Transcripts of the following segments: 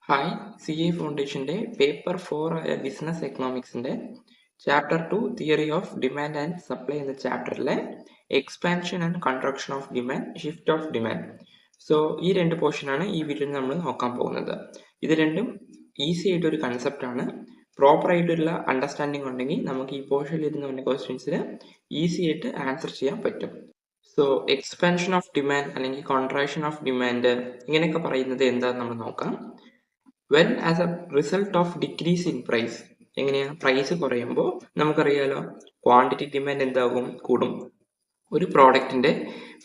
Hi C A ഫൗണ്ടേഷൻ്റെ paper 4 ആയ business എക്കണോമിക്സിൻ്റെ chapter 2 theory of demand and supply എന്ന ചാപ്റ്ററിലെ expansion and contraction of demand, shift of demand. So ഈ രണ്ട് പോർഷനാണ് ഈ വീഡിയോയിൽ നമ്മൾ നോക്കാൻ പോകുന്നത്. ഇത് രണ്ടും ഈസി ആയിട്ടൊരു കൺസെപ്റ്റാണ്. പ്രോപ്പർ ആയിട്ടുള്ള അണ്ടർസ്റ്റാൻഡിങ് ഉണ്ടെങ്കിൽ നമുക്ക് ഈ പോർഷനിൽ ഇരുന്ന് വന്ന ക്വസ്റ്റ്യൻസിന് ഈസി ആയിട്ട് ആൻസർ ചെയ്യാൻ പറ്റും. സോ എക്സ്പാൻഷൻ ഓഫ് ഡിമാൻഡ് അല്ലെങ്കിൽ കോൺട്രാക്ഷൻ ഓഫ് ഡിമാൻഡ് ഇങ്ങനെയൊക്കെ പറയുന്നത് എന്താണെന്ന് നമ്മൾ നോക്കാം. When as a result of decrease in price, എങ്ങനെയാ പ്രൈസ് കുറയുമ്പോൾ നമുക്കറിയാലോ ക്വാണ്ടിറ്റി ഡിമാൻഡ് എന്താകും, കൂടും. ഒരു പ്രോഡക്റ്റിന്റെ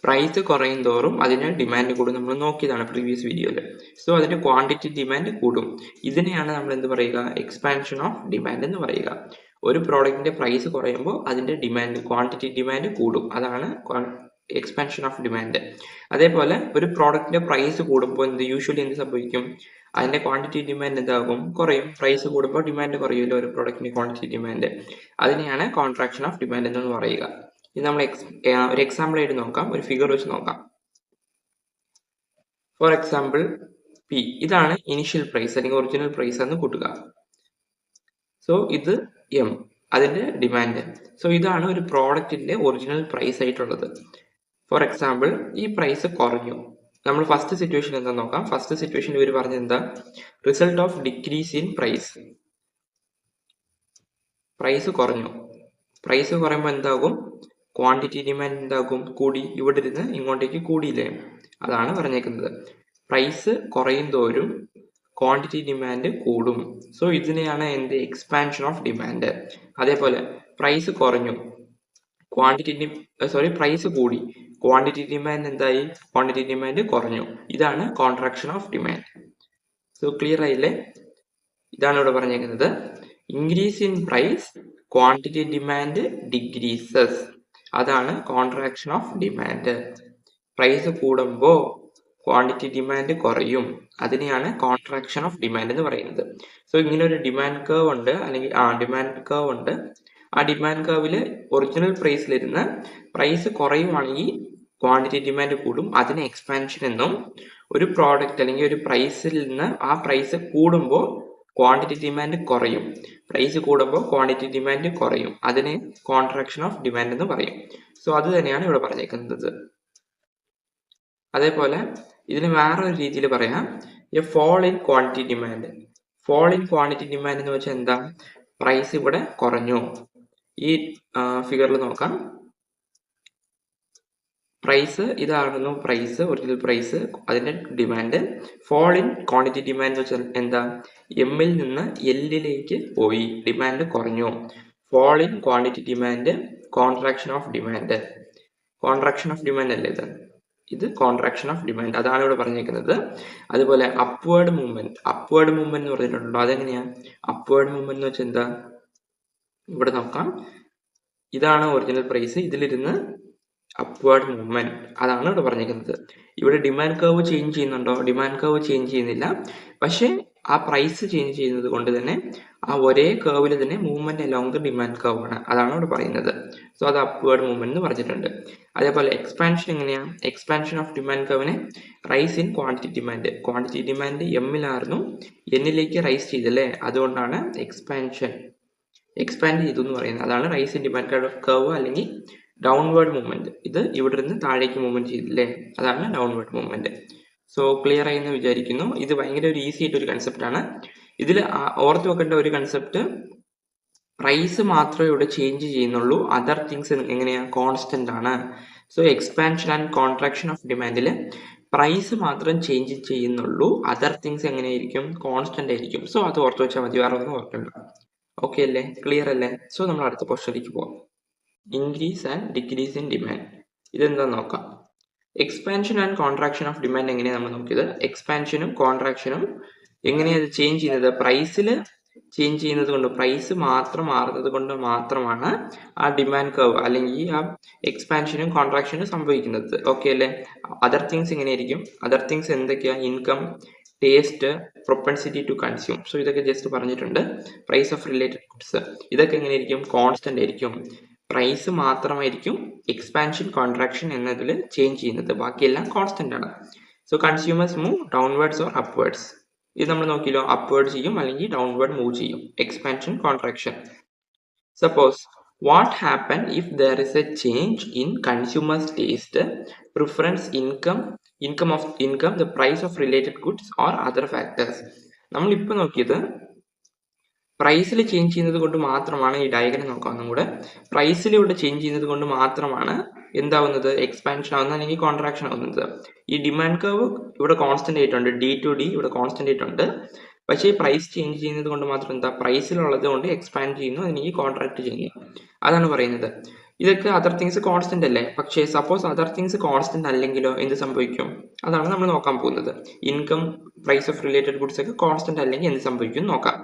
പ്രൈസ് കുറയും തോറും അതിന് ഡിമാൻഡ് കൂടും. നമ്മൾ നോക്കിയതാണ് പ്രീവിയസ് വീഡിയോയിൽ. സോ അതിന്റെ ക്വാണ്ടിറ്റി ഡിമാൻഡ് കൂടും. ഇതിനെയാണ് നമ്മൾ എന്ത് പറയുക, എക്സ്പാൻഷൻ ഓഫ് ഡിമാൻഡ് എന്ന് പറയുക. ഒരു പ്രോഡക്റ്റിന്റെ പ്രൈസ് കുറയുമ്പോൾ അതിന്റെ ഡിമാൻഡ്, ക്വാണ്ടിറ്റി ഡിമാൻഡ് കൂടും. അതാണ് എക്സ്പാൻഷൻ ഓഫ് ഡിമാൻഡ്. അതേപോലെ ഒരു പ്രോഡക്റ്റിന്റെ പ്രൈസ് കൂടുമ്പോൾ യൂഷ്വലി എന്ത് സംഭവിക്കും, അതിന്റെ ക്വാണ്ടിറ്റി ഡിമാൻഡ് എന്താകും, കുറയും. പ്രൈസ് കൂടുമ്പോൾ ഡിമാൻഡ് കുറയുമല്ലോ ഒരു പ്രോഡക്റ്റിന്റെ ക്വാണ്ടിറ്റി ഡിമാൻഡ്. അതിനെയാണ് കോൺട്രാക്ഷൻ ഓഫ് ഡിമാൻഡ് എന്ന് പറയുക. ഇത് നമ്മൾ ഒരു എക്സാമ്പിൾ ആയിട്ട് നോക്കാം, ഒരു ഫിഗർ വെച്ച് നോക്കാം. ഫോർ എക്സാമ്പിൾ പി, ഇതാണ് ഇനിഷ്യൽ പ്രൈസ് അല്ലെങ്കിൽ ഒറിജിനൽ പ്രൈസ് എന്ന് കൂട്ടുക. സോ ഇത് എം, അതിന്റെ ഡിമാൻഡ്. സോ ഇതാണ് ഒരു പ്രോഡക്റ്റിന്റെ ഒറിജിനൽ പ്രൈസ് ആയിട്ടുള്ളത്. ഫോർ എക്സാമ്പിൾ ഈ പ്രൈസ് കുറഞ്ഞു. നമ്മൾ ഫസ്റ്റ് സിറ്റുവേഷൻ എന്താ നോക്കാം. ഫസ്റ്റ് സിറ്റുവേഷനിൽ ഇവർ പറഞ്ഞത് എന്താ, result of decrease in price. Price കുറഞ്ഞു. പ്രൈസ് കുറയുമ്പോൾ എന്താകും, ക്വാണ്ടിറ്റി ഡിമാൻഡ് എന്താകും, കൂടി. ഇവിടെ ഇരുന്ന് ഇങ്ങോട്ടേക്ക് കൂടിയില്ലേ, അതാണ് പറഞ്ഞേക്കുന്നത്. പ്രൈസ് കുറയും തോറും ക്വാണ്ടിറ്റി ഡിമാൻഡ് കൂടും. സോ ഇതിനെയാണ് എന്ത്, എക്സ്പാൻഷൻ ഓഫ് ഡിമാൻഡ്. അതേപോലെ പ്രൈസ് കുറഞ്ഞു, പ്രൈസ് കൂടി, ക്വാണ്ടിറ്റി ഡിമാൻഡ് എന്തായി, ക്വാണ്ടിറ്റി ഡിമാൻഡ് കുറഞ്ഞു. ഇതാണ് contraction of demand. So clear ആയില്ലേ? ഇതാണ് ഇവിടെ പറഞ്ഞേക്കുന്നത്. Increase in price, quantity demand decreases. അതാണ് കോൺട്രാക്ഷൻ ഓഫ് ഡിമാൻഡ്. പ്രൈസ് കൂടുമ്പോൾ ക്വാണ്ടിറ്റി ഡിമാൻഡ് കുറയും. അതിനെയാണ് കോൺട്രാക്ഷൻ ഓഫ് ഡിമാൻഡ് എന്ന് പറയുന്നത്. സോ ഇങ്ങനെ ഒരു ഡിമാൻഡ് കർവ് ഉണ്ട്, അല്ലെങ്കിൽ ഡിമാൻഡ് കർവ് ഉണ്ട്. ആ ഡിമാൻഡ് കർവില് ഒറിജിനൽ പ്രൈസിലിരുന്ന് പ്രൈസ് കുറയുവാണെങ്കിൽ ക്വാണ്ടിറ്റി ഡിമാൻഡ് കൂടും. അതിന് എക്സ്പാൻഷൻ എന്നും, ഒരു പ്രോഡക്റ്റ് അല്ലെങ്കിൽ ഒരു പ്രൈസിൽ നിന്ന് ആ പ്രൈസ് കൂടുമ്പോൾ ക്വാണ്ടിറ്റി ഡിമാൻഡ് കുറയും. പ്രൈസ് കൂടുമ്പോൾ ക്വാണ്ടിറ്റി ഡിമാൻഡ് കുറയും. അതിനെ കോൺട്രാക്ഷൻ ഓഫ് ഡിമാൻഡ് എന്ന് പറയും. സോ അത് തന്നെയാണ് ഇവിടെ പറഞ്ഞേക്കുന്നത്. അതേപോലെ ഇതിന് വേറൊരു രീതിയിൽ പറയാം, a fall in quantity demand. Fall in quantity demand എന്ന് വെച്ചാൽ എന്താ, പ്രൈസ് ഇവിടെ കുറഞ്ഞു. ഈ ഫിഗറിൽ നോക്കാം, പ്രൈസ് ഇതാകുന്നു, പ്രൈസ് ഒറിജിനൽ പ്രൈസ്, അതിന്റെ demand. Fall in quantity demand എന്ന് വെച്ചാൽ എന്താ, എമ്മിൽ നിന്ന് എല്ലിലേക്ക് പോയി, ഡിമാൻഡ് കുറഞ്ഞു. Fall in quantity demand, contraction of demand. Contraction of demand അല്ലേ ഇത് കോൺട്രാക്ഷൻ ഓഫ് ഡിമാൻഡ്, അതാണ് ഇവിടെ പറഞ്ഞേക്കുന്നത്. അതുപോലെ അപ്വേർഡ് മൂവ്മെന്റ്. അപ്വേർഡ് മൂവ്മെന്റ് എന്ന് പറഞ്ഞിട്ടുണ്ടല്ലോ, അതെങ്ങനെയാ അപ്വേർഡ് മൂവ്മെന്റ് എന്ന് വെച്ചാൽ എന്താ, ഇവിടെ നോക്കാം. ഇതാണ് ഒറിജിനൽ പ്രൈസ്, ഇതിലിരുന്ന് അപ്വേർഡ് മൂവ്മെന്റ്, അതാണ് ഇവിടെ പറഞ്ഞിരിക്കുന്നത്. ഇവിടെ ഡിമാൻഡ് കർവ് ചേഞ്ച് ചെയ്യുന്നുണ്ടോ, ഡിമാൻഡ് കർവ് ചേഞ്ച് ചെയ്യുന്നില്ല. പക്ഷെ ആ പ്രൈസ് ചേഞ്ച് ചെയ്യുന്നത് കൊണ്ട് തന്നെ ആ ഒരേ കർവിൽ തന്നെ movement along the demand curve ആണ്, അതാണ് ഇവിടെ പറയുന്നത്. സോ അത് അപ്വേർഡ് മൂവ്മെന്റ് എന്ന് പറഞ്ഞിട്ടുണ്ട്. അതേപോലെ എക്സ്പാൻഷൻ എങ്ങനെയാ, എക്സ്പാൻഷൻ ഓഫ് ഡിമാൻഡ് കർവിനെ rise in quantity demand. Quantity demand എമ്മിലായിരുന്നു, എന്നിലേക്ക് റൈസ് ചെയ്തല്ലേ, അതുകൊണ്ടാണ് എക്സ്പാൻഡ് ചെയ്തു എന്ന് പറയുന്നത്. അതാണ് റൈസ് ഇൻ ഡിമാൻഡ് കർവ് അല്ലെങ്കിൽ ഡൗൺവേർഡ് മൂവ്മെന്റ്. ഇത് ഇവിടെ നിന്ന് താഴേക്ക് മൂവ്മെന്റ് ചെയ്തില്ലേ, അതാണ് ഡൗൺവേർഡ് മൂവ്മെന്റ്. സോ ക്ലിയർ ആയി എന്ന് വിചാരിക്കുന്നു. ഇത് ഭയങ്കര ഒരു ഈസി ആയിട്ടൊരു കൺസെപ്റ്റ് ആണ്. ഇതിൽ ഓർത്ത് വെക്കേണ്ട ഒരു കൺസെപ്റ്റ്, പ്രൈസ് മാത്രമേ ഇവിടെ ചേഞ്ച് ചെയ്യുന്നുള്ളൂ, അതർ തിങ്സ് എങ്ങനെയാ, കോൺസ്റ്റന്റ് ആണ്. So expansion and contraction of ഡിമാൻഡിൽ പ്രൈസ് മാത്രം ചേഞ്ച് ചെയ്യുന്നുള്ളൂ, അതർ തിങ്സ് എങ്ങനെയായിരിക്കും, കോൺസ്റ്റന്റ് ആയിരിക്കും. സോ അത് ഓർത്ത് വെച്ചാൽ മതി, വേറെ ഒന്നും ഓർക്കണ്ട. ഓക്കെ അല്ലേ, ക്ലിയർ അല്ലേ? സോ നമ്മൾ അടുത്ത ക്വസ്റ്റ്യനിലേക്ക് പോകാം. Increase and decrease in demand, ഇതെന്താ നോക്കാം. Expansion and contraction of demand എങ്ങനെയാണ് നമ്മൾ നോക്കിയത്. എക്സ്പാൻഷനും കോൺട്രാക്ഷനും എങ്ങനെയാണ് ചേഞ്ച് ചെയ്യുന്നത്, പ്രൈസിൽ ചേഞ്ച് ചെയ്യുന്നത് കൊണ്ട്, പ്രൈസ് മാത്രം മാറുന്നത് കൊണ്ട് മാത്രമാണ് ആ ഡിമാൻഡ് കർവ് അല്ലെങ്കിൽ ആ എക്സ്പാൻഷനും കോൺട്രാക്ഷനും സംഭവിക്കുന്നത്. ഓക്കെ അല്ലേ? അതർ തിങ്സ് എങ്ങനെയായിരിക്കും, അതർ തിങ്സ് എന്തൊക്കെയാ, income, taste, propensity to consume. So ഇതൊക്കെ ജസ്റ്റ് പറഞ്ഞിട്ടുണ്ട്. പ്രൈസ് ഓഫ് റിലേറ്റഡ് ഗുഡ്സ്, ഇതൊക്കെ എങ്ങനെയായിരിക്കും, കോൺസ്റ്റന്റ് ആയിരിക്കും. പ്രൈസ് മാത്രമായിരിക്കും എക്സ്പാൻഷൻ കോൺട്രാക്ഷൻ എന്നതിൽ ചേഞ്ച് ചെയ്യുന്നത്, ബാക്കിയെല്ലാം കോൺസ്റ്റന്റ് ആണ്. So consumers move downwards or upwards. ഇത് നമ്മൾ നോക്കിയല്ലോ, അപ്വേർഡ് ചെയ്യും അല്ലെങ്കിൽ ഡൗൺവേർഡ് മൂവ് ചെയ്യും. Expansion, contraction. Suppose what happen if there is a change in consumer's taste, preference, income, the price of related goods or other factors. നമ്മളിപ്പോൾ നോക്കിയത് പ്രൈസിൽ change ചെയ്യുന്നത് കൊണ്ട് മാത്രമാണ്, ഈ ഡയഗ്രം നോക്കാം ഒന്നും കൂടെ. പ്രൈസിൽ ഇവിടെ ചേഞ്ച് ചെയ്യുന്നത് കൊണ്ട് മാത്രമാണ് എന്താവുന്നത്, എക്സ്പാൻഷൻ ആവുന്നത് അല്ലെങ്കിൽ കോൺട്രാക്ഷൻ ആവുന്നത്. ഈ ഡിമാൻഡ് കർവ് ഇവിടെ കോൺസ്റ്റന്റ് ആയിട്ടുണ്ട്, ഡി ടു ഡി ഇവിടെ കോൺസ്റ്റന്റ് ആയിട്ടുണ്ട്. പക്ഷേ പ്രൈസ് ചേഞ്ച് ചെയ്യുന്നത് കൊണ്ട് മാത്രം എന്താ, പ്രൈസിലുള്ളത് കൊണ്ട് എക്സ്പാൻഡ് ചെയ്യുന്നു, അല്ലെങ്കിൽ കോൺട്രാക്ട് ചെയ്യുന്നു, അതാണ് പറയുന്നത്. ഇതൊക്കെ അതർ തിങ്സ് കോൺസ്റ്റന്റ് അല്ലേ. പക്ഷേ സപ്പോസ് അതർ തിങ്സ് കോൺസ്റ്റന്റ് അല്ലെങ്കിലോ എന്ത് സംഭവിക്കും, അതാണ് നമ്മൾ നോക്കാൻ പോകുന്നത്. Income, price of related goods ഒക്കെ കോൺസ്റ്റന്റ് അല്ലെങ്കിൽ എന്ത് സംഭവിക്കും നോക്കാം.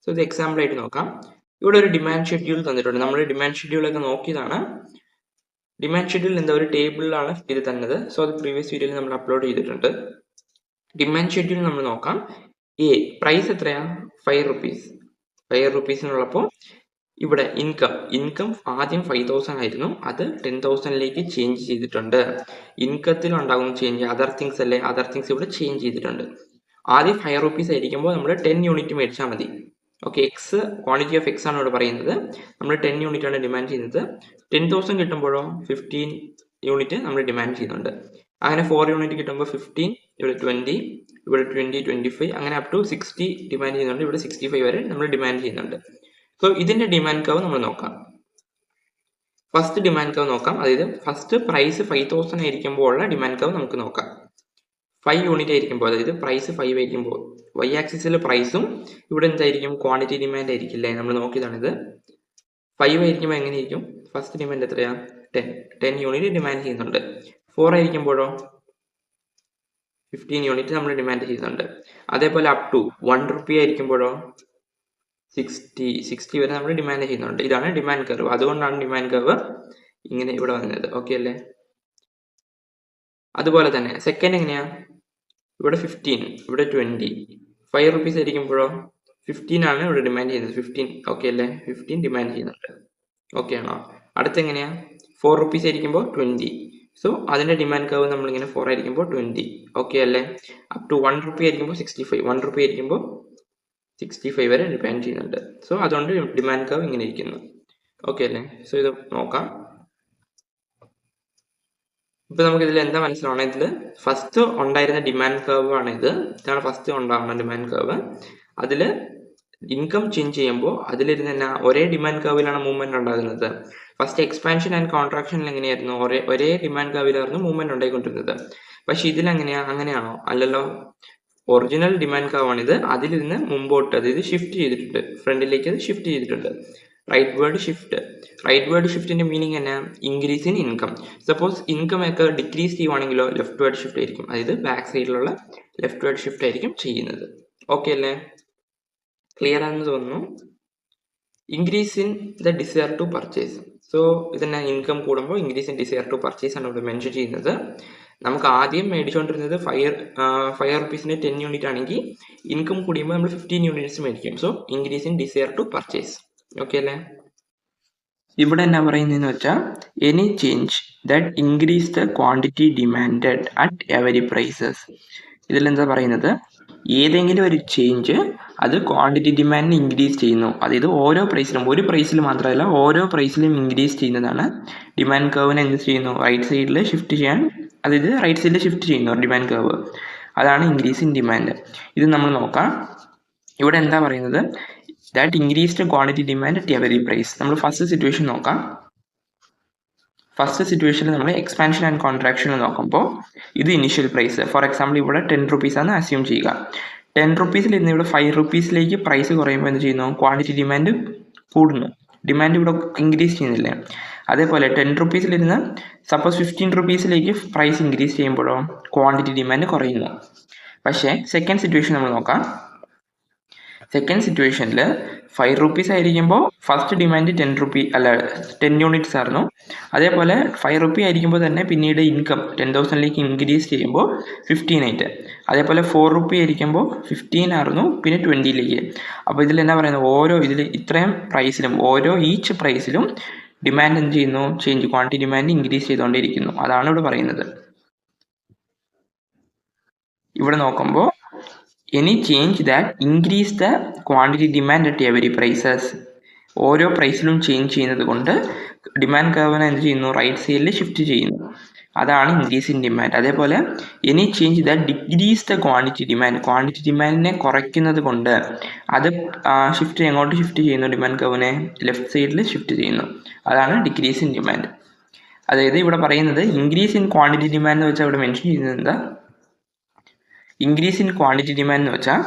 സോ ഇത് എക്സാമ്പിൾ ആയിട്ട് നോക്കാം. ഇവിടെ ഒരു ഡിമാൻഡ് ഷെഡ്യൂൾ തന്നിട്ടുണ്ട്. നമ്മൾ ഡിമാൻഡ് ഷെഡ്യൂളൊക്കെ നോക്കിയതാണ്. ഡിമാൻഡ് ഷെഡ്യൂൾ എന്താ, ഒരു ടേബിളിലാണ് ഇത് തന്നത്. സോ അത് പ്രീവിയസ് വീഡിയോയിൽ നമ്മൾ അപ്ലോഡ് ചെയ്തിട്ടുണ്ട്. ഡിമാൻഡ് ഷെഡ്യൂൾ നമ്മൾ നോക്കാം. എ പ്രൈസ് എത്രയാ, 5 rupees. 5 rupeesനുള്ളപ്പോൾ ഇവിടെ ഇൻകം ആദ്യം 5,000 ആയിരുന്നു, അത് 10,000ലേക്ക് ചേഞ്ച് ചെയ്തിട്ടുണ്ട്. ഇൻകത്തിൽ ഉണ്ടാകുന്ന ചേഞ്ച് അതർ തിങ്സ് അല്ലേ, അതർ തിങ്സ് ഇവിടെ ചേഞ്ച് ചെയ്തിട്ടുണ്ട്. ആദ്യം 5 rupees ആയിരിക്കുമ്പോൾ നമ്മൾ 10 യൂണിറ്റ് മേടിച്ചാൽ മതി. Okay, X quantity of X ആണ് ഇവിടെ പറയുന്നത്. നമ്മൾ 10 യൂണിറ്റ് ആണ് ഡിമാൻഡ് ചെയ്യുന്നത്. 10,000 കിട്ടുമ്പോഴോ 15 യൂണിറ്റ് നമ്മൾ ഡിമാൻഡ് ചെയ്യുന്നുണ്ട്. അങ്ങനെ 4 യൂണിറ്റ് കിട്ടുമ്പോൾ 15, ഇവിടെ 20, ഇവിടെ 20, 25, അങ്ങനെ അപ് ടു 60 ഡിമാൻഡ് ചെയ്യുന്നുണ്ട്. ഇവിടെ 65 വരെ നമ്മൾ ഡിമാൻഡ് ചെയ്യുന്നുണ്ട്. സോ ഇതിന്റെ ഡിമാൻഡ് കർവ് നമ്മൾ നോക്കാം. ഫസ്റ്റ് ഡിമാൻഡ് കർവ് നോക്കാം. അതായത് ഫസ്റ്റ് പ്രൈസ് 5,000 ആയിരിക്കുമ്പോൾ ഉള്ള ഡിമാൻഡ് കർവ് നമുക്ക് നോക്കാം. 5 യൂണിറ്റ് ആയിരിക്കുമ്പോൾ, അതായത് പ്രൈസ് 5 ആയിരിക്കുമ്പോൾ വൈ ആക്സിസിൽ പ്രൈസും ഇവിടെ എന്തായിരിക്കും, ക്വാണ്ടിറ്റി ഡിമാൻഡ് ആയിരിക്കില്ലേ, നമ്മൾ നോക്കിയതാണിത്. 5 ആയിരിക്കുമ്പോൾ എങ്ങനെയായിരിക്കും, ഫസ്റ്റ് ഡിമാൻഡ് എത്രയാ, 10 യൂണിറ്റ് ഡിമാൻഡ് ചെയ്യുന്നുണ്ട്. 4 ആയിരിക്കുമ്പോഴോ 15 യൂണിറ്റ് നമ്മൾ ഡിമാൻഡ് ചെയ്യുന്നുണ്ട്. അതേപോലെ അപ് ടു 1 rupee ആയിരിക്കുമ്പോഴോ 60 വരെ നമ്മൾ ഡിമാൻഡ് ചെയ്യുന്നുണ്ട്. ഇതാണ് ഡിമാൻഡ് കർവ്. അതുകൊണ്ടാണ് ഡിമാൻഡ് കർവ് ഇങ്ങനെ ഇവിടെ വന്നത്. ഓക്കെ അല്ലേ. അതുപോലെ തന്നെ സെക്കൻഡ് എങ്ങനെയാ, ഇവിടെ 15, ഇവിടെ 20, 5 rupees ആയിരിക്കുമ്പോഴോ 15 ആണ് ഇവിടെ ഡിമാൻഡ് ചെയ്യുന്നത്. 15 ഓക്കെ അല്ലേ, 15 ഡിമാൻഡ് ചെയ്യുന്നുണ്ട്. ഓക്കെ ആണോ. അടുത്തെങ്ങനെയാ, 4 rupees ആയിരിക്കുമ്പോൾ 20. സോ അതിന്റെ ഡിമാൻഡ് കർവ് നമ്മളിങ്ങനെ 4 ആയിരിക്കുമ്പോൾ 20. ഓക്കെ അല്ലേ. അപ് ടു 1 rupee ആയിരിക്കുമ്പോൾ 65, 1 rupee ആയിരിക്കുമ്പോൾ 65 വരെ ഡിമാൻഡ് ചെയ്യുന്നുണ്ട്. സോ അതുകൊണ്ട് ഡിമാൻഡ് കർവ് ഇങ്ങനെ ഇരിക്കുന്നു. ഓക്കെ അല്ലേ. സോ ഇത് നോക്കാം. ഇപ്പൊ നമുക്ക് ഇതിൽ എന്താ മനസ്സിലാവണം, ഇതിൽ ഫസ്റ്റ് ഉണ്ടായിരുന്ന ഡിമാൻഡ് കർവ് ആണ് ഇത്. ഇതാണ് ഫസ്റ്റ് ഉണ്ടാവുന്ന ഡിമാൻഡ് കർവ്. അതിൽ ഇൻകം ചേഞ്ച് ചെയ്യുമ്പോൾ അതിലിരുന്ന് തന്നെ ഒരേ ഡിമാൻഡ് കർവിലാണ് മൂവ്മെന്റ് ഉണ്ടാകുന്നത്. ഫസ്റ്റ് എക്സ്പാൻഷൻ ആൻഡ് കോൺട്രാക്ഷനിൽ എങ്ങനെയായിരുന്നു, ഒരേ ഡിമാൻഡ് കർവിലായിരുന്നു മൂവ്മെന്റ് ഉണ്ടായിക്കൊണ്ടിരുന്നത്. പക്ഷെ ഇതിലെങ്ങനെയാ, അങ്ങനെയാണോ, അല്ലല്ലോ. ഒറിജിനൽ ഡിമാൻഡ് കർവ് ആണിത്. അതിലിരുന്ന് മുമ്പോട്ട്, അതായത് ഷിഫ്റ്റ് ചെയ്തിട്ടുണ്ട്, ഫ്രണ്ടിലേക്ക് അത് ഷിഫ്റ്റ് ചെയ്തിട്ടുണ്ട്. റൈറ്റ് വേർഡ് ഷിഫ്റ്റിന്റെ മീനിങ് തന്നെ increase in income. Suppose income ഒക്കെ ഡിക്രീസ് ചെയ്യുവാണെങ്കിലോ ലെഫ്റ്റ് വേർഡ് ഷിഫ്റ്റ് ആയിരിക്കും, അതായത് ബാക്ക് സൈഡിലുള്ള ലെഫ്റ്റ് വേർഡ് ഷിഫ്റ്റ് ആയിരിക്കും ചെയ്യുന്നത്. ഓക്കെ അല്ലേ, ക്ലിയർ ആണെന്ന് തോന്നുന്നു. Increase in the desire to purchase. So ഇതിനെ ഇൻകം കൂടുമ്പോൾ increase in desire to purchase ആണ് ഇവിടെ മെൻഷൻ ചെയ്യുന്നത്. നമുക്ക് ആദ്യം മേടിച്ചുകൊണ്ടിരുന്നത് 5 rupeesന് 10 യൂണിറ്റ് ആണെങ്കിൽ ഇൻകം കൂടിയുമ്പോൾ നമ്മൾ 15 യൂണിറ്റ്സ് മേടിക്കും. So increase in desire to purchase. Okay അല്ലേ. ഇവിടെ എന്നാ പറയുന്നതെന്ന് വെച്ചാൽ any change that increase the quantity demanded at every prices. ഇതിലെന്താ പറയുന്നത്, ഏതെങ്കിലും ഒരു ചേഞ്ച് അത് ക്വാണ്ടിറ്റി ഡിമാൻഡിന് ഇൻക്രീസ് ചെയ്യുന്നു. അതായത് ഓരോ പ്രൈസിലും, ഒരു പ്രൈസിൽ മാത്രമല്ല ഓരോ പ്രൈസിലും ഇൻക്രീസ് ചെയ്യുന്നതാണ്. ഡിമാൻഡ് കർവിനെ എന്ത് ചെയ്യുന്നു, റൈറ്റ് സൈഡിൽ ഷിഫ്റ്റ് ചെയ്യാൻ, അതായത് റൈറ്റ് സൈഡിൽ ഷിഫ്റ്റ് ചെയ്യുന്നു ഡിമാൻഡ് കർവ്. അതാണ് ഇൻക്രീസ് ഇൻ ഡിമാൻഡ്. ഇത് നമ്മൾ നോക്കാം. ഇവിടെ എന്താ പറയുന്നത്, that increased quantity demand at every price. നമ്മൾ ഫസ്റ്റ് സിറ്റുവേഷൻ നോക്കാം. ഫസ്റ്റ് സിറ്റുവേഷനിൽ നമ്മൾ എക്സ്പാൻഷൻ ആൻഡ് കോൺട്രാക്ഷൻ നോക്കുമ്പോൾ ഇത് ഇനിഷ്യൽ പ്രൈസ്. ഫോർ എക്സാമ്പിൾ ഇവിടെ 10 rupees ആണ് അസ്യൂം ചെയ്യുക. 10 rupeesൽ ഇരുന്ന് ഇവിടെ 5 rupeesലേക്ക് പ്രൈസ് കുറയുമ്പോൾ എന്ത് ചെയ്യുന്നു, ക്വാണ്ടിറ്റി ഡിമാൻഡ് കൂടുന്നു. ഡിമാൻഡ് ഇവിടെ ഇൻക്രീസ് ചെയ്യുന്നില്ലേ. അതേപോലെ 10 rupeesൽ ഇരുന്ന് സപ്പോസ് 15 rupeesലേക്ക് പ്രൈസ് ഇൻക്രീസ് ചെയ്യുമ്പോഴോ ക്വാണ്ടിറ്റി ഡിമാൻഡ് കുറയുന്നു. പക്ഷേ സെക്കൻഡ് സിറ്റുവേഷൻ നമ്മൾ നോക്കാം. സെക്കൻഡ് സിറ്റുവേഷനിൽ 5 rupees ആയിരിക്കുമ്പോൾ ഫസ്റ്റ് ഡിമാൻഡ് 10 യൂണിറ്റ്സ് ആയിരുന്നു. അതേപോലെ 5 rupee ആയിരിക്കുമ്പോൾ തന്നെ പിന്നീട് ഇൻകം 10,000ലേക്ക് ഇൻക്രീസ് ചെയ്യുമ്പോൾ 15 ആയിട്ട്. അതേപോലെ 4 rupee ആയിരിക്കുമ്പോൾ 15 ആയിരുന്നു, പിന്നെ 20ലേക്ക്. അപ്പോൾ ഇതിൽ എന്താ പറയുന്നത്, ഇതിൽ ഇത്രയും പ്രൈസിലും ഈച്ച് പ്രൈസിലും ഡിമാൻഡ് എന്ത് ചെയ്യുന്നു, ചേഞ്ച്, ക്വാണ്ടിറ്റി ഡിമാൻഡ് ഇൻക്രീസ് ചെയ്തുകൊണ്ടിരിക്കുന്നു. അതാണ് ഇവിടെ പറയുന്നത്. ഇവിടെ നോക്കുമ്പോൾ any change that increase the quantity demand at every prices. ഓരോ പ്രൈസിലും ചേഞ്ച് ചെയ്യുന്നത് കൊണ്ട് ഡിമാൻഡ് കർവിനെ എന്ത് ചെയ്യുന്നു, റൈറ്റ് സൈഡിൽ ഷിഫ്റ്റ് ചെയ്യുന്നു. അതാണ് ഇൻക്രീസ് ഇൻ ഡിമാൻഡ്. അതേപോലെ any change that decrease the quantity demand, quantity ഡിമാൻഡിനെ കുറയ്ക്കുന്നത് കൊണ്ട് അത് എങ്ങോട്ട് ഷിഫ്റ്റ് ചെയ്യുന്നു, ഡിമാൻഡ് കർവിനെ ലെഫ്റ്റ് സൈഡിൽ ഷിഫ്റ്റ് ചെയ്യുന്നു. അതാണ് ഡിക്രീസ് ഇൻ ഡിമാൻഡ്. അതായത് ഇവിടെ പറയുന്നത് ഇൻക്രീസ് ഇൻ ക്വാണ്ടിറ്റി ഡിമാൻഡ് എന്ന് വെച്ചാൽ ഇവിടെ മെൻഷൻ ചെയ്യുന്നത് എന്താ, ഇൻക്രീസ് ഇൻ ക്വാണ്ടിറ്റി ഡിമാൻഡ് എന്ന് വെച്ചാൽ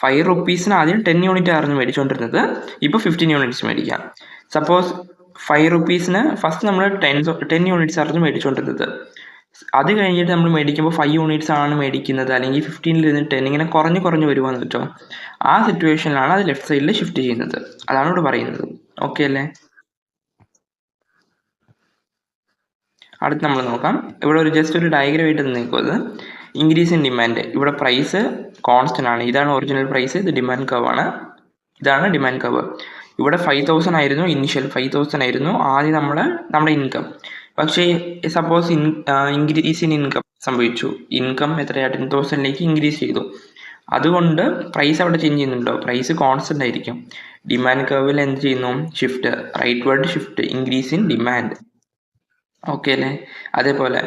5 റുപ്പീസിന് ആദ്യം 10 യൂണിറ്റ് ആയിരുന്നു മേടിച്ചുകൊണ്ടിരുന്നത്, ഇപ്പോൾ 15 യൂണിറ്റ്സ് മേടിക്കാം. സപ്പോസ് 5 റുപ്പീസിന് ഫസ്റ്റ് നമ്മൾ 10 യൂണിറ്റ്സ് ആയിരുന്നു മേടിച്ചുകൊണ്ടിരുന്നത്. അത് കഴിഞ്ഞിട്ട് നമ്മൾ മേടിക്കുമ്പോൾ 5 യൂണിറ്റ്സ് ആണ് മേടിക്കുന്നത്, അല്ലെങ്കിൽ 15 നിന്ന് 10 ഇങ്ങനെ കുറഞ്ഞ് വരുവാന്ന് വെച്ചോ. ആ സിറ്റുവേഷനിലാണ് അത് ലെഫ്റ്റ് സൈഡിൽ ഷിഫ്റ്റ് ചെയ്യുന്നത്. അതാണ് ഇവിടെ പറയുന്നത്. ഓക്കെ അല്ലേ? അടുത്ത് നമ്മൾ നോക്കാം. ഇവിടെ ജസ്റ്റ് ഒരു ഡയഗ്രം ആയിട്ട് നിൽക്കും. അത് ഇൻക്രീസ് ഇൻ ഡിമാൻഡ്. ഇവിടെ പ്രൈസ് കോൺസ്റ്റന്റ് ആണ്. ഇതാണ് ഒറിജിനൽ പ്രൈസ്, ഇത് ഡിമാൻഡ് കർവ് ആണ്. ഇതാണ് ഡിമാൻഡ് കർവ്. ഇവിടെ 5000 ആയിരുന്നു ഇനിഷ്യൽ, 5000 ആയിരുന്നു ആദ്യം നമ്മുടെ ഇൻകം. പക്ഷേ സപ്പോസ് ഇൻക്രീസ് ഇൻ ഇൻകം സംഭവിച്ചു. ഇൻകം എത്രയാണ്, 10,000ലേക്ക് ഇൻക്രീസ് ചെയ്തു. അതുകൊണ്ട് പ്രൈസ് അവിടെ ചേഞ്ച് ചെയ്യുന്നുണ്ടോ? പ്രൈസ് കോൺസ്റ്റന്റ് ആയിരിക്കും. ഡിമാൻഡ് കർവിൽ എന്ത് ചെയ്യുന്നു, shift, rightward shift, increase in demand. Okay അല്ലേ? അതേപോലെ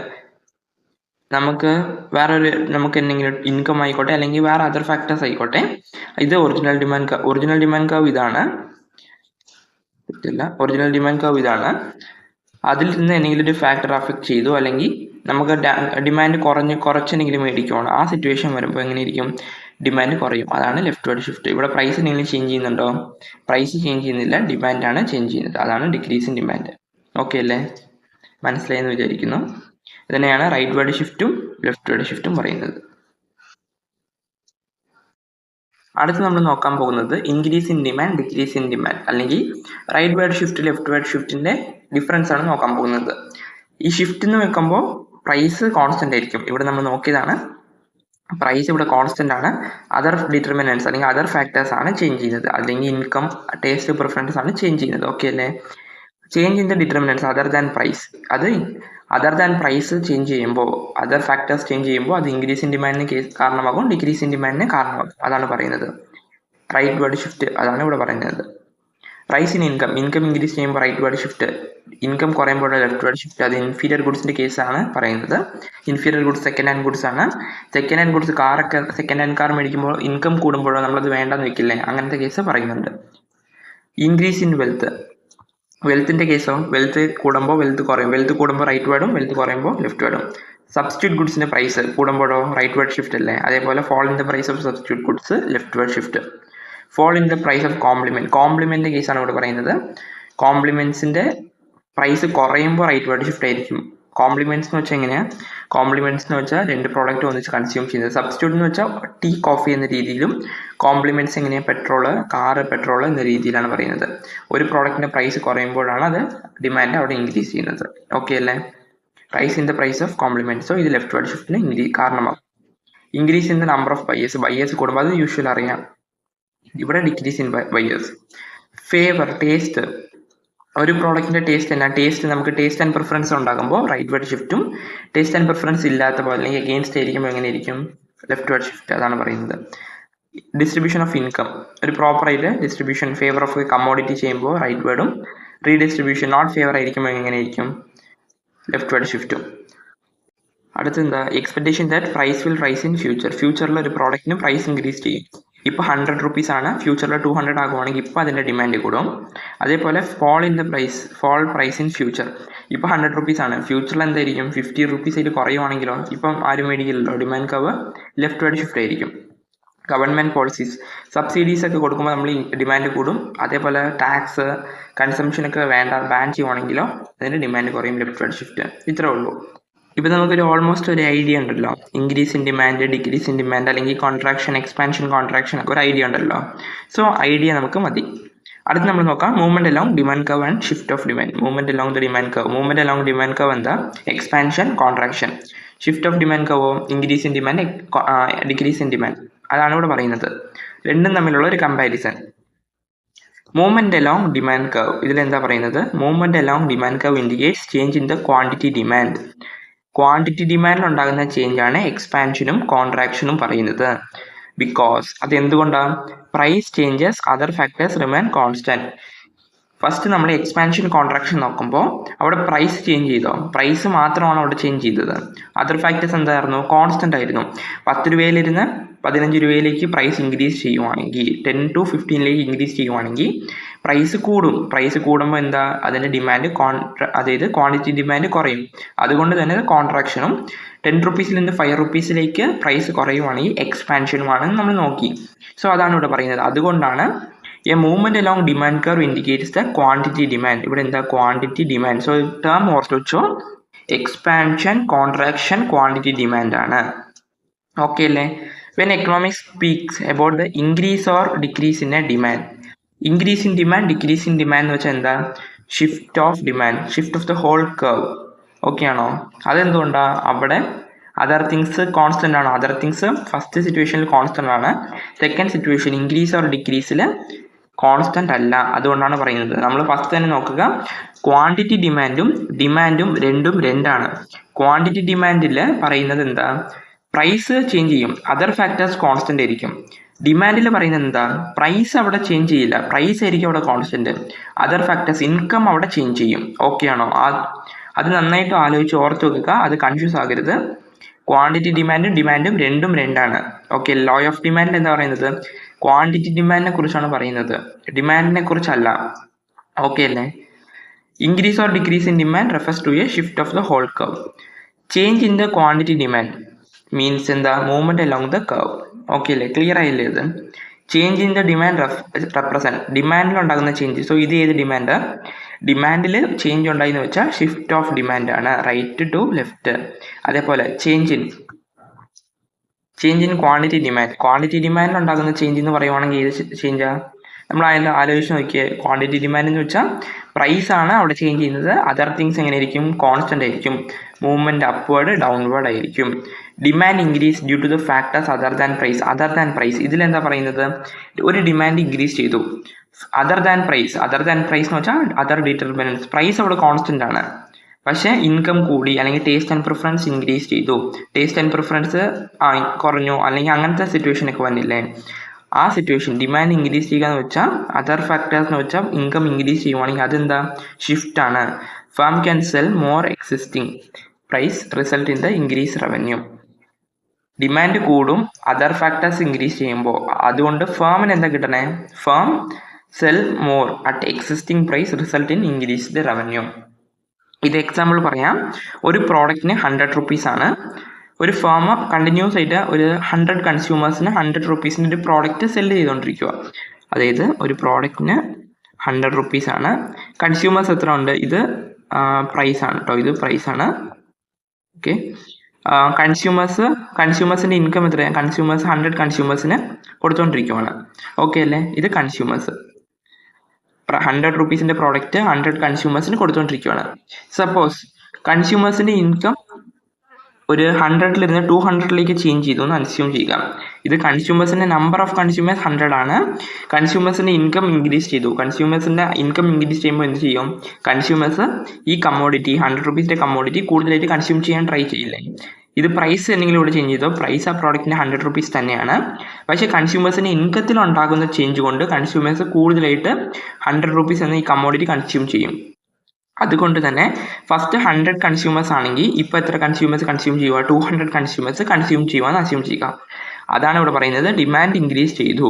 നമുക്ക് എന്തെങ്കിലും ഇൻകം ആയിക്കോട്ടെ, അല്ലെങ്കിൽ വേറെ അതർ ഫാക്ടേഴ്സ് ആയിക്കോട്ടെ, ഇത് ഒറിജിനൽ ഡിമാൻഡ് കർവ് ഇതാണ്. ഒറിജിനൽ ഡിമാൻഡ് കർവ് ഇതാണ്. അതിൽ നിന്ന് എന്തെങ്കിലും ഒരു ഫാക്ടർ അഫക്റ്റ് ചെയ്തു, അല്ലെങ്കിൽ നമുക്ക് ഡിമാൻഡ് കുറച്ചെങ്കിലും മേടിക്കുവാണ്. ആ സിറ്റുവേഷൻ വരുമ്പോൾ എങ്ങനെയിരിക്കും, ഡിമാൻഡ് കുറയും. അതാണ് ലെഫ്റ്റ് വേർഡ് ഷിഫ്റ്റ്. ഇവിടെ പ്രൈസ് എന്തെങ്കിലും ചേഞ്ച് ചെയ്യുന്നുണ്ടോ? പ്രൈസ് ചേഞ്ച് ചെയ്യുന്നില്ല, ഡിമാൻഡാണ് ചേഞ്ച് ചെയ്യുന്നത്. അതാണ് ഡിക്രീസ് ഇൻ ഡിമാൻഡ്. ഓക്കെ അല്ലേ? മനസ്സിലായെന്ന് വിചാരിക്കുന്നു. ഇതിനെയാണ് റൈറ്റ് വേർഡ് ഷിഫ്റ്റും ലെഫ്റ്റ് വേർഡ് ഷിഫ്റ്റും പറയുന്നത്. അടുത്ത് നമ്മൾ നോക്കാൻ പോകുന്നത് increase in demand, decrease in demand, അല്ലെങ്കിൽ rightward shift leftward ഷിഫ്റ്റിന്റെ ഡിഫറൻസ് ആണ് നോക്കാൻ പോകുന്നത്. ഈ ഷിഫ്റ്റ് എന്ന് വെക്കുമ്പോൾ പ്രൈസ് കോൺസ്റ്റന്റ് ആയിരിക്കും. ഇവിടെ നമ്മൾ നോക്കിയതാണ്, പ്രൈസ് ഇവിടെ കോൺസ്റ്റന്റ് ആണ്. അതർ ഡിറ്റർമിനൻസ് അല്ലെങ്കിൽ അതർ ഫാക്ടേഴ്സ് ആണ് ചേഞ്ച് ചെയ്യുന്നത്, അല്ലെങ്കിൽ ഇൻകം, ടേസ്റ്റ്, പ്രിഫറൻസ് ആണ് ചേഞ്ച് ചെയ്യുന്നത്. ഓക്കെ അല്ലേ? Change in the determinants other than price, അത് അതർ ദാൻ പ്രൈസ് ചേഞ്ച് ചെയ്യുമ്പോൾ, അതർ ഫാക്ടേഴ്സ് ചേഞ്ച് ചെയ്യുമ്പോൾ അത് ഇൻക്രീസ് ഇൻ ഡിമാൻഡിന് കാരണമാകും, ഡിക്രീസ് ഇൻ ഡിമാൻഡിന് കാരണമാകും. അതാണ് പറയുന്നത് റൈറ്റ് വേർഡ് ഷിഫ്റ്റ്. അതാണ് ഇവിടെ പറയുന്നത്. റൈസ് ഇൻ ഇൻകം ഇൻക്രീസ് ചെയ്യുമ്പോൾ റൈറ്റ് വേർഡ് ഷിഫ്റ്റ്, ഇൻകം കുറയുമ്പോൾ ലെഫ്റ്റ് വേർഡ് ഷിഫ്റ്റ്. അത് ഇൻഫീരിയർ ഗുഡ്സിന്റെ കേസാണ് പറയുന്നത്. Inferior goods second hand goods ആണ്. സെക്കൻഡ് ഹാൻഡ് ഗുഡ്സ്, കാറൊക്കെ സെക്കൻഡ് ഹാൻഡ് കാർ മേടിക്കുമ്പോൾ ഇൻകം കൂടുമ്പോഴോ നമ്മളത് വേണ്ടെന്ന് വെക്കില്ലേ, അങ്ങനത്തെ കേസ് പറയുന്നുണ്ട്. ഇൻക്രീസ് ഇൻ വെൽത്തിന്റെ കേസോ, വെൽത്ത് കൂടുമ്പോൾ വെൽത്ത് കുറയും, വെൽത്ത് കൂടുമ്പോൾ റൈറ്റ് വേർഡും വെൽത്ത് കുറയുമ്പോൾ ലെഫ്റ്റ് വേർഡും. സബ്സ്റ്റിറ്റ്യൂട്ട് ഗുഡ്സിന്റെ പ്രൈസ് കൂടുമ്പോഴോ റൈറ്റ് വേർഡ് ഷിഫ്റ്റ് അല്ലേ. അതേപോലെ fall in the price of substitute goods, leftward shift. Fall in the price of complement കേസാണ് ഇവിടെ പറയുന്നത്. കോംപ്ലിമെന്റ്സിന്റെ പ്രൈസ് കുറയുമ്പോൾ റൈറ്റ് വേർഡ് ഷിഫ്റ്റ് ആയിരിക്കും. കോംപ്ലിമെന്റ്സ് എന്ന് വെച്ചാൽ എങ്ങനെയാണ്, കോംപ്ലിമെന്റ്സ് എന്ന് വെച്ചാൽ രണ്ട് പ്രോഡക്റ്റ് ഒന്നിച്ച് കൺസ്യൂം ചെയ്യുന്നത്. സബ്സ്റ്റിറ്റ്യൂട്ട് എന്ന് വെച്ചാൽ ടീ, കോഫി എന്ന രീതിയിലും, കോംപ്ലിമെന്റ്സ് എങ്ങനെയാണ്, പെട്രോൾ എന്ന രീതിയിലാണ് പറയുന്നത്. ഒരു പ്രോഡക്റ്റിന്റെ പ്രൈസ് കുറയുമ്പോഴാണ് അത് ഡിമാൻഡ് അവിടെ ഇൻക്രീസ് ചെയ്യുന്നത്. ഓക്കെ അല്ലേ? Rise in the price of complements. So ഇത് ലെഫ്റ്റ് വേർഡ് ഷിഫ്റ്റിന് കാരണമാകും. Increase in the number of buyers കൂടുമ്പോൾ, അത് യൂഷ്വൽ അറിയാം. ഇവിടെ decrease in buyers. Favour, taste, ഒരു പ്രോഡക്റ്റിന്റെ ടേസ്റ്റ് നമുക്ക് ടേസ്റ്റ് ആൻഡ് പ്രിഫറൻസ് ഉണ്ടാകുമ്പോൾ റൈറ്റ് വേർഡ് ഷിഫ്റ്റും, ടേസ്റ്റ് ആൻഡ് പ്രിഫറൻസ് ഇല്ലാത്ത പോലെ അല്ലെങ്കിൽ അഗെയിൻസ്റ്റ് ആയിരിക്കുമ്പോൾ എങ്ങനെയായിരിക്കും, ലെഫ്റ്റ് വേർഡ് ഷിഫ്റ്റ്. അതാണ് പറയുന്നത്. ഡിസ്ട്രിബ്യൂഷൻ ഓഫ് ഇൻകം, ഒരു പ്രോപ്പറായിട്ട് ഡിസ്ട്രിബ്യൂഷൻ ഫേവർ ഓഫ് കമ്മോഡിറ്റി ചെയ്യുമ്പോൾ റൈറ്റ് വേർഡും, റീഡിസ്ട്രിബ്യൂഷൻ നോട്ട് ഫേവർ ആയിരിക്കുമ്പോൾ എങ്ങനെയായിരിക്കും, ലെഫ്റ്റ് വേർഡ് ഷിഫ്റ്റും. അടുത്തെന്താ, expectation that price will rise in ഫ്യൂച്ചറിൽ ഒരു പ്രോഡക്റ്റിന് പ്രൈസ് ഇൻക്രീസ് ചെയ്യും. ഇപ്പോൾ 100 റുപ്പീസ് ആണ്, ഫ്യൂച്ചറിൽ 200 ആകുവാണെങ്കിൽ ഇപ്പോൾ അതിൻ്റെ ഡിമാൻഡ് കൂടും. അതേപോലെ ഫോൾ പ്രൈസ് ഇൻ ഫ്യൂച്ചർ. ഇപ്പോൾ 100 റുപ്പീസ് ആണ്, ഫ്യൂച്ചറിൽ എന്തായിരിക്കും, 50 റുപ്പീസ് ആയിട്ട് കുറയുവാണെങ്കിലോ ഇപ്പം ആരും മേടിക്കില്ലല്ലോ, demand curve leftward shift ആയിരിക്കും. ഗവൺമെൻറ് പോളിസീസ്, സബ്സിഡീസ് ഒക്കെ കൊടുക്കുമ്പോൾ നമ്മൾ ഡിമാൻഡ് കൂടും. അതേപോലെ ടാക്സ്, കൺസംഷനൊക്കെ ബാൻ ചെയ്യുവാണെങ്കിലോ അതിൻ്റെ ഡിമാൻഡ് കുറയും, ലെഫ്റ്റ് വേർഡ് ഷിഫ്റ്റ്. ഇത്രേ ഉള്ളൂ. ഇപ്പം നമുക്കൊരു ഓൾമോസ്റ്റ് ഒരു ഐഡിയ ഉണ്ടല്ലോ, increase in demand, decrease in demand, അല്ലെങ്കിൽ കോൺട്രാക്ഷൻ, എക്സ്പാൻഷൻ, കോൺട്രാക്ഷൻ ഒക്കെ ഒരു ഐഡിയ ഉണ്ടല്ലോ. സോ ഐഡിയ നമുക്ക് മതി. അടുത്ത് നമ്മൾ നോക്കാം movement along demand curve and shift of demand. Movement along the demand curve. Movement along demand curve എന്താ, expansion, contraction. Shift of demand കർവോ increase in demand, decrease in demand. അതാണ് ഇവിടെ പറയുന്നത്. രണ്ടും തമ്മിലുള്ള ഒരു comparison. Movement along demand curve, ഇതിലെന്താ പറയുന്നത്, movement along demand curve indicates change in the quantity demand. Quantity ഡിമാൻഡിൽ ഉണ്ടാകുന്ന ചേഞ്ച് ആണ് എക്സ്പാൻഷനും കോൺട്രാക്ഷനും പറയുന്നത്. ബിക്കോസ് അത് എന്തുകൊണ്ടാണ്? Price changes other factors remain constant. First നമ്മൾ എക്സ്പാൻഷൻ കോൺട്രാക്ഷൻ നോക്കുമ്പോൾ അവിടെ പ്രൈസ് ചേഞ്ച് ചെയ്തോ? പ്രൈസ് മാത്രമാണ് അവിടെ ചേഞ്ച് ചെയ്തത്. അതർ ഫാക്ടേഴ്സ് എന്തായിരുന്നു? കോൺസ്റ്റന്റ് ആയിരുന്നു. 10 രൂപയിലിരുന്ന് 15 രൂപയിലേക്ക് പ്രൈസ് ഇൻക്രീസ് ചെയ്യുവാണെങ്കിൽ, 10 to 15 ഇൻക്രീസ് ചെയ്യുവാണെങ്കിൽ പ്രൈസ് കൂടും. പ്രൈസ് കൂടുമ്പോൾ എന്താ? അതിൻ്റെ ഡിമാൻഡ് അതായത് ക്വാണ്ടിറ്റി ഡിമാൻഡ് കുറയും. അതുകൊണ്ട് തന്നെ കോൺട്രാക്ഷനും 10 റുപ്പീസിൽ നിന്ന് 5 റുപ്പീസിലേക്ക് പ്രൈസ് കുറയുവാണെങ്കിൽ എക്സ്പാൻഷനുമാണെന്ന് നമ്മൾ നോക്കി. സോ അതാണ് ഇവിടെ പറയുന്നത്. അതുകൊണ്ടാണ് A movement along demand curve indicates the quantity demand. ഇവിടെ എന്താ? Quantity demand. സോ ടേം ഓർത്ത് വെച്ചോ, എക്സ്പാൻഷൻ, കോൺട്രാക്ഷൻ, ക്വാണ്ടിറ്റി ഡിമാൻഡ് ആണ്. ഓക്കെ അല്ലേ? When economics speaks about the increase or decrease in A demand, increase in demand, decrease in demand എന്ന് വെച്ചാൽ എന്താ? Shift of demand, shift of the whole curve. Okay ആണോ? അതെന്തുകൊണ്ടാണ്? അവിടെ other things constant ആണ്. Other things first സിറ്റുവേഷനിൽ constant ആണ്. Second situation increase or ഡിക്രീസിൽ കോൺസ്റ്റന്റ് അല്ല. അതുകൊണ്ടാണ് പറയുന്നത്. നമ്മൾ ഫസ്റ്റ് തന്നെ നോക്കുക, ക്വാണ്ടിറ്റി ഡിമാൻഡും രണ്ടാണ്. ക്വാണ്ടിറ്റി ഡിമാൻഡിൽ പറയുന്നത് എന്താ? പ്രൈസ് ചേഞ്ച് ചെയ്യും, അതർ ഫാക്ടേഴ്സ് കോൺസ്റ്റന്റ് ആയിരിക്കും. ഡിമാൻഡിൽ പറയുന്നത് എന്താ? പ്രൈസ് അവിടെ ചേഞ്ച് ചെയ്യില്ല, പ്രൈസ് ആയിരിക്കും അവിടെ കോൺസ്റ്റന്റ്. അതർ ഫാക്ടേഴ്സ് ഇൻകം അവിടെ ചേഞ്ച് ചെയ്യും. ഓക്കെ ആണോ? അത് നന്നായിട്ട് ആലോചിച്ച് ഓർത്ത് വെക്കുക, അത് കൺഫ്യൂസ് ആകരുത്. ക്വാണ്ടിറ്റി ഡിമാൻഡും രണ്ടാണ്. ഓക്കെ, ലോ ഓഫ് ഡിമാൻഡ് എന്താ പറയുന്നത്? ക്വാണ്ടിറ്റി ഡിമാൻഡിനെ കുറിച്ചാണ് പറയുന്നത്, ഡിമാൻഡിനെ കുറിച്ചല്ല. ഓക്കെ അല്ലേ? Increase or decrease in demand refers to a shift of the whole curve. Change in the quantity demand means എന്താ? Movement along the curve. Okay അല്ലേ? ക്ലിയർ ആയില്ലേ ഇത്? Change in the demand represent ഡിമാൻഡിൽ ഉണ്ടാകുന്ന change. So ഇത് ഏത് demand? ഡിമാൻഡിൽ change ഉണ്ടായി എന്ന് വെച്ചാൽ ഷിഫ്റ്റ് ഓഫ് ഡിമാൻഡ് ആണ്, റൈറ്റ് ടു ലെഫ്റ്റ്. അതേപോലെ ചേഞ്ച് ഇൻ ക്വാണ്ടിറ്റി ഡിമാൻഡിൽ ഉണ്ടാകുന്ന ചേഞ്ച് എന്ന് പറയുവാണെങ്കിൽ ഏത് ചേഞ്ചാ? നമ്മൾ അതിൽ ആലോചിച്ച് നോക്കിയേ. ക്വാണ്ടിറ്റി ഡിമാൻഡ് എന്ന് വെച്ചാൽ പ്രൈസ് ആണ് അവിടെ ചേഞ്ച് ചെയ്യുന്നത്. അതർ തിങ്സ് എങ്ങനെ ആയിരിക്കും? കോൺസ്റ്റന്റ് ആയിരിക്കും. മൂവ്മെന്റ് അപ്വേർഡ് ഡൗൺവേർഡ് ആയിരിക്കും. Demand increase due to the factors other than price. ഇതിലെന്താ പറയുന്നത്? ഒരു ഡിമാൻഡ് ഇൻക്രീസ് ചെയ്തു, അതർ ദാൻ പ്രൈസ് എന്ന് വെച്ചാൽ അതർ ഡിറ്റർമിനൻസ്. പ്രൈസ് അവിടെ കോൺസ്റ്റന്റ് ആണ്, പക്ഷേ ഇൻകം കൂടി, അല്ലെങ്കിൽ ടേസ്റ്റ് ആൻഡ് പ്രിഫറൻസ് ഇൻക്രീസ് ചെയ്തു, ടേസ്റ്റ് ആൻഡ് പ്രിഫറൻസ് കുറഞ്ഞു, അല്ലെങ്കിൽ അങ്ങനത്തെ സിറ്റുവേഷൻ ഒക്കെ വന്നില്ലേ? ആ സിറ്റുവേഷൻ ഡിമാൻഡ് ഇൻക്രീസ് ചെയ്യുക എന്ന് വെച്ചാൽ അതർ ഫാക്ടേഴ്സ് എന്ന് വെച്ചാൽ ഇൻകം ഇൻക്രീസ് ചെയ്യുവാണെങ്കിൽ അതെന്താ? ഷിഫ്റ്റ് ആണ്. Firm can sell more existing price result in the increase revenue. Demand കൂടും, അതർ ഫാക്ടേഴ്സ് ഇൻക്രീസ് ചെയ്യുമ്പോൾ. അതുകൊണ്ട് ഫേമിന് എന്താ കിട്ടണേ? Firm sell more at existing price result in increase the revenue. ഇത് എക്സാമ്പിൾ പറയാം. ഒരു പ്രോഡക്റ്റിന് 100 റുപ്പീസ് ആണ്. ഒരു ഫേം കണ്ടിന്യൂസ് ആയിട്ട് ഒരു 100 കൺസ്യൂമേഴ്സിന് 100 റുപ്പീസിൻ്റെ ഒരു പ്രോഡക്റ്റ് സെല്ല് ചെയ്തുകൊണ്ടിരിക്കുക. അതായത് ഒരു പ്രോഡക്റ്റിന് 100 റുപ്പീസ് ആണ്. കൺസ്യൂമേഴ്സ് എത്ര ഉണ്ട്? ഇത് പ്രൈസ് ആണ് കേട്ടോ, ഇത് പ്രൈസ് ആണ്. ഓക്കെ, കൺസ്യൂമേഴ്സിൻ്റെ ഇൻകം എത്രയാണ്? 100 കൺസ്യൂമേഴ്സിന് കൊടുത്തുകൊണ്ടിരിക്കുവാണ്. ഓക്കെ അല്ലേ? ഇത് കൺസ്യൂമേഴ്സ് 100 റുപ്പീസിൻ്റെ പ്രോഡക്റ്റ് 100 കൺസ്യൂമേഴ്സിന് കൊടുത്തുകൊണ്ടിരിക്കുകയാണ്. സപ്പോസ് കൺസ്യൂമേഴ്സിൻ്റെ ഇൻകം ഒരു 100 200 ചേഞ്ച് ചെയ്തു എന്ന് അസ്യൂം ചെയ്യുക. ഇത് കൺസ്യൂമേഴ്സിൻ്റെ നമ്പർ ഓഫ് കൺസ്യൂമേഴ്സ് 100 ആണ്. കൺസ്യൂമേഴ്സിൻ്റെ ഇൻകം ഇൻക്രീസ് ചെയ്തു. കൺസ്യൂമേഴ്സിൻ്റെ ഇൻകം ഇൻക്രീസ് ചെയ്യുമ്പോൾ എന്ത് ചെയ്യും? കൺസ്യൂമേഴ്സ് ഈ കമ്മോഡിറ്റി 100 റുപ്പീസിൻ്റെ കമ്മോഡിറ്റി കൂടുതലായിട്ട് കൺസ്യൂം ചെയ്യാൻ ട്രൈ ചെയ്യില്ലേ? ഇത് പ്രൈസ് എന്തെങ്കിലും ഇവിടെ ചേഞ്ച് ചെയ്തോ? പ്രൈസ് ആ പ്രോഡക്റ്റിന് 100 റുപ്പീസ് തന്നെയാണ്, പക്ഷേ കൺസ്യൂമേഴ്സിൻ്റെ ഇൻകത്തിൽ ഉണ്ടാകുന്ന ചേഞ്ച് കൊണ്ട് കൺസ്യൂമേഴ്സ് കൂടുതലായിട്ട് 100 റുപ്പീസ് എന്ന ഈ കമ്മോഡിറ്റി കൺസ്യൂം ചെയ്യും. അതുകൊണ്ട് തന്നെ ഫസ്റ്റ് 100 കൺസ്യൂമേഴ്സ് ആണെങ്കിൽ ഇപ്പോൾ എത്ര കൺസ്യൂമേഴ്സ് കൺസ്യൂം ചെയ്യുക? 200 കൺസ്യൂമേഴ്സ് കൺസ്യൂം ചെയ്യുവാന്ന് അസ്യൂം ചെയ്യുക. അതാണ് ഇവിടെ പറയുന്നത്. ഡിമാൻഡ് ഇൻക്രീസ് ചെയ്തു.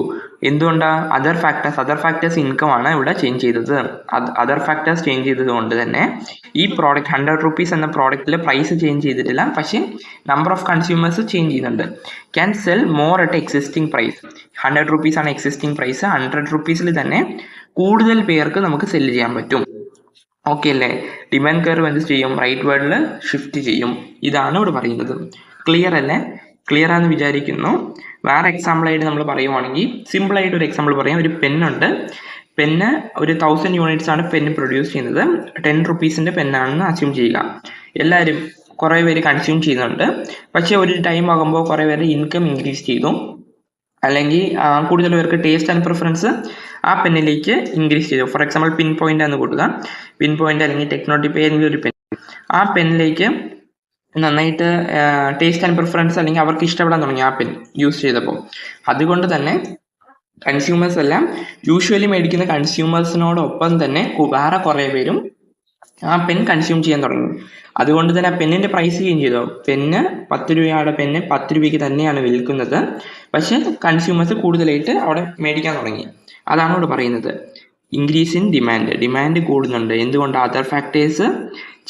എന്തുകൊണ്ടാണ്? അതർ ഫാക്ടേഴ്സ് ഇൻകം ആണ് ഇവിടെ ചേഞ്ച് ചെയ്തത്. അതർ ഫാക്ടേഴ്സ് ചേഞ്ച് ചെയ്തത് കൊണ്ട് തന്നെ ഈ പ്രോഡക്റ്റ് 100 റുപ്പീസ് എന്ന പ്രോഡക്റ്റിൽ പ്രൈസ് ചേഞ്ച് ചെയ്തിട്ടില്ല, പക്ഷേ നമ്പർ ഓഫ് കൺസ്യൂമേഴ്സ് ചേഞ്ച് ചെയ്യുന്നുണ്ട്. Can sell more at existing price. 100 rupees ആണ് എക്സിസ്റ്റിംഗ് പ്രൈസ്. 100 റുപ്പീസിൽ തന്നെ കൂടുതൽ പേർക്ക് നമുക്ക് സെല്ല് ചെയ്യാൻ പറ്റും. ഓക്കെ അല്ലേ? ഡിമാൻഡ് കർവ് എന്ത് ചെയ്യും? റൈറ്റ് വേർഡിൽ ഷിഫ്റ്റ് ചെയ്യും. ഇതാണ് ഇവിടെ പറയുന്നത്. ക്ലിയർ അല്ലേ? ക്ലിയർ ആണെന്ന് വിചാരിക്കുന്നു. വേറെ എക്സാമ്പിളായിട്ട് നമ്മൾ പറയുവാണെങ്കിൽ സിമ്പിളായിട്ട് ഒരു എക്സാമ്പിൾ പറയാം. ഒരു പെന്നുണ്ട്. പെന്ന് ഒരു 1000 യൂണിറ്റ്സ് ആണ് പെന്ന് പ്രൊഡ്യൂസ് ചെയ്യുന്നത്. 10 റുപ്പീസിൻ്റെ പെന്നാണെന്ന് അസ്യൂം ചെയ്യുക. എല്ലാവരും കുറേ പേര് കൺസ്യൂം ചെയ്യുന്നുണ്ട്, പക്ഷേ ഒരു ടൈം ആകുമ്പോൾ കുറേ പേര് ഇൻകം ഇൻക്രീസ് ചെയ്തു, അല്ലെങ്കിൽ കൂടുതൽ പേർക്ക് ടേസ്റ്റ് ആൻഡ് പ്രിഫറൻസ് ആ പെന്നിലേക്ക് ഇൻക്രീസ് ചെയ്തു. ഫോർ എക്സാമ്പിൾ പിൻ പോയിന്റ് എന്ന് കൂട്ടുക. പിൻ പോയിന്റ് അല്ലെങ്കിൽ ടെക്നോട്ടിപ്പ് ഏതെങ്കിലും ഒരു പെൻ, ആ പെന്നിലേക്ക് നന്നായിട്ട് ടേസ്റ്റ് ആൻഡ് പ്രിഫറൻസ് അല്ലെങ്കിൽ അവർക്ക് ഇഷ്ടപ്പെടാൻ തുടങ്ങി ആ പെൻ യൂസ് ചെയ്തപ്പോൾ. അതുകൊണ്ട് തന്നെ കൺസ്യൂമേഴ്സ് എല്ലാം യൂഷ്വലി മേടിക്കുന്ന കൺസ്യൂമേഴ്സിനോടൊപ്പം തന്നെ വേറെ കുറേ പേരും ആ പെൻ കൺസ്യൂം ചെയ്യാൻ തുടങ്ങി. അതുകൊണ്ട് തന്നെ ആ പെന്നിൻ്റെ പ്രൈസ് ചേഞ്ച് ചെയ്തു. പെന്ന് 10 രൂപയുടെ പെന്ന് 10 രൂപയ്ക്ക് തന്നെയാണ് വിൽക്കുന്നത്, പക്ഷെ കൺസ്യൂമേഴ്സ് കൂടുതലായിട്ട് അവിടെ മേടിക്കാൻ തുടങ്ങി. അതാണ് ഇവിടെ പറയുന്നത്. ഇൻക്രീസ് ഇൻ ഡിമാൻഡ് കൂടുന്നുണ്ട്. എന്തുകൊണ്ട്? അതർ ഫാക്ടേഴ്സ്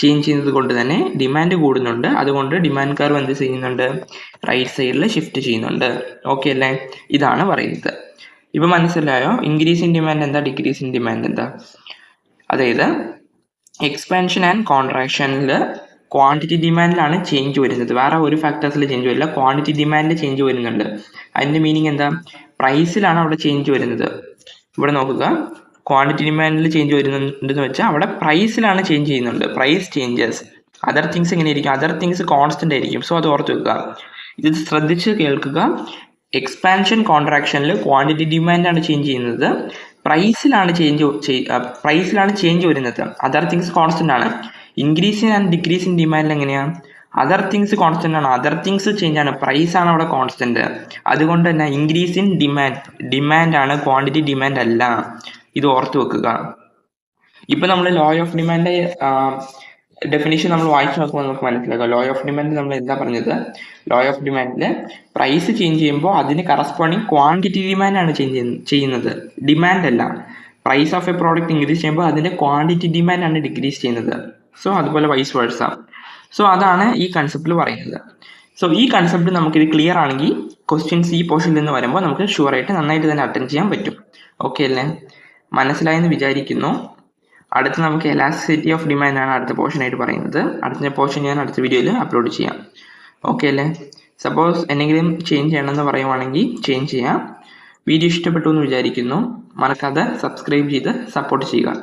ചേഞ്ച് ചെയ്യുന്നത് കൊണ്ട് തന്നെ ഡിമാൻഡ് കൂടുന്നുണ്ട്. അതുകൊണ്ട് ഡിമാൻഡ് കർവ് എന്ത് ചെയ്യുന്നുണ്ട്? റൈറ്റ് സൈഡിൽ ഷിഫ്റ്റ് ചെയ്യുന്നുണ്ട്. ഓക്കെ അല്ലേ? ഇതാണ് പറയുന്നത്. ഇപ്പം മനസ്സിലായോ? ഇൻക്രീസ് ഇൻ ഡിമാൻഡ് എന്താ, ഡിക്രീസ് ഇൻ ഡിമാൻഡ് എന്താ? അതായത് എക്സ്പാൻഷൻ ആൻഡ് കോൺട്രാക്ഷനിൽ ക്വാണ്ടിറ്റി ഡിമാൻഡിലാണ് ചേഞ്ച് വരുന്നത്, വേറെ ഒരു ഫാക്ടേഴ്സിൽ ചേഞ്ച് വരില്ല. ക്വാണ്ടിറ്റി ഡിമാൻഡിൽ ചേഞ്ച് വരുന്നുണ്ട്. അതിൻ്റെ മീനിങ് എന്താ? പ്രൈസിലാണ് അവിടെ ചേഞ്ച് വരുന്നത്. ഇവിടെ നോക്കുക, ക്വാണ്ടിറ്റി ഡിമാൻഡിൽ ചേഞ്ച് വരുന്നുണ്ടെന്ന് വെച്ചാൽ അവിടെ പ്രൈസിലാണ് ചേഞ്ച് ചെയ്യുന്നുണ്ട്. Price changes. അതർ തിങ്സ് എങ്ങനെയായിരിക്കും? അതർ തിങ്സ് കോൺസ്റ്റന്റ് ആയിരിക്കും. സോ അത് ഓർത്ത് വെക്കുക. ഇത് ശ്രദ്ധിച്ച് കേൾക്കുക. എക്സ്പാൻഷൻ കോൺട്രാക്ഷനിൽ ക്വാണ്ടിറ്റി ഡിമാൻഡാണ് ചേഞ്ച് ചെയ്യുന്നത്, പ്രൈസിലാണ് ചേഞ്ച് വരുന്നത്. അതർ തിങ്സ് കോൺസ്റ്റന്റ് ആണ്. ഇൻക്രീസ് ആൻഡ് ഡിക്രീസ് ഇൻ ഡിമാൻഡിൽ എങ്ങനെയാണ്? അതർ തിങ്സ് കോൺസ്റ്റന്റ് ആണ്, അതർ തിങ്സ് ചേഞ്ച് ആണ്, പ്രൈസ് ആണ് അവിടെ കോൺസ്റ്റന്റ്. അതുകൊണ്ട് തന്നെ ഇൻക്രീസ് ഇൻ ഡിമാൻഡ് ആണ്, ക്വാണ്ടിറ്റി ഡിമാൻഡ് അല്ല. ഇത് ഓർത്ത് വെക്കുക. ഇപ്പൊ നമ്മൾ ലോ ഓഫ് ഡിമാൻഡ് ഡെഫിനേഷൻ നമ്മൾ വായിച്ചു നോക്കുമ്പോൾ നമുക്ക് മനസ്സിലാക്കാം. ലോ ഓഫ് ഡിമാൻഡ് നമ്മൾ എന്താ പറഞ്ഞത്? ലോ ഓഫ് ഡിമാൻഡിൽ പ്രൈസ് ചേഞ്ച് ചെയ്യുമ്പോൾ അതിന് കറസ്പോണ്ടിങ് ക്വാണ്ടിറ്റി ഡിമാൻഡാണ് ചെയ്യുന്നത്, ഡിമാൻഡ് അല്ല. Price of a product increase ചെയ്യുമ്പോൾ അതിൻ്റെ ക്വാണ്ടിറ്റി ഡിമാൻഡാണ് ഡിക്രീസ് ചെയ്യുന്നത്. സോ അതുപോലെ വൈസ് വേഴ്സ. സോ അതാണ് ഈ കൺസെപ്റ്റിൽ പറയുന്നത്. സോ ഈ കൺസെപ്റ്റ് നമുക്കിത് ക്ലിയർ ആണെങ്കിൽ ക്വസ്റ്റ്യൻസ് ഈ പോർഷനിൽ നിന്ന് വരുമ്പോൾ നമുക്ക് ഷുവറായിട്ട് നന്നായിട്ട് തന്നെ അറ്റൻഡ് ചെയ്യാൻ പറ്റും. ഓക്കെ അല്ലേ? മനസ്സിലായെന്ന് വിചാരിക്കുന്നു. അടുത്ത നമുക്ക് എലാസ്റ്റിസിറ്റി ഓഫ് ഡിമാൻഡ് ആണ് അടുത്ത പോർഷനായിട്ട് പറയുന്നത്. അടുത്ത പോർഷൻ ഞാൻ അടുത്ത വീഡിയോയിൽ അപ്ലോഡ് ചെയ്യാം. ഓക്കെ അല്ലേ? സപ്പോസ് എന്തെങ്കിലും ചേഞ്ച് ചെയ്യണമെന്ന് പറയുവാണെങ്കിൽ ചേഞ്ച് ചെയ്യാം. വീഡിയോ ഇഷ്ടപ്പെട്ടു എന്ന് വിചാരിക്കുന്നു. മറക്കാതെ സബ്സ്ക്രൈബ് ചെയ്ത് സപ്പോർട്ട് ചെയ്യുക.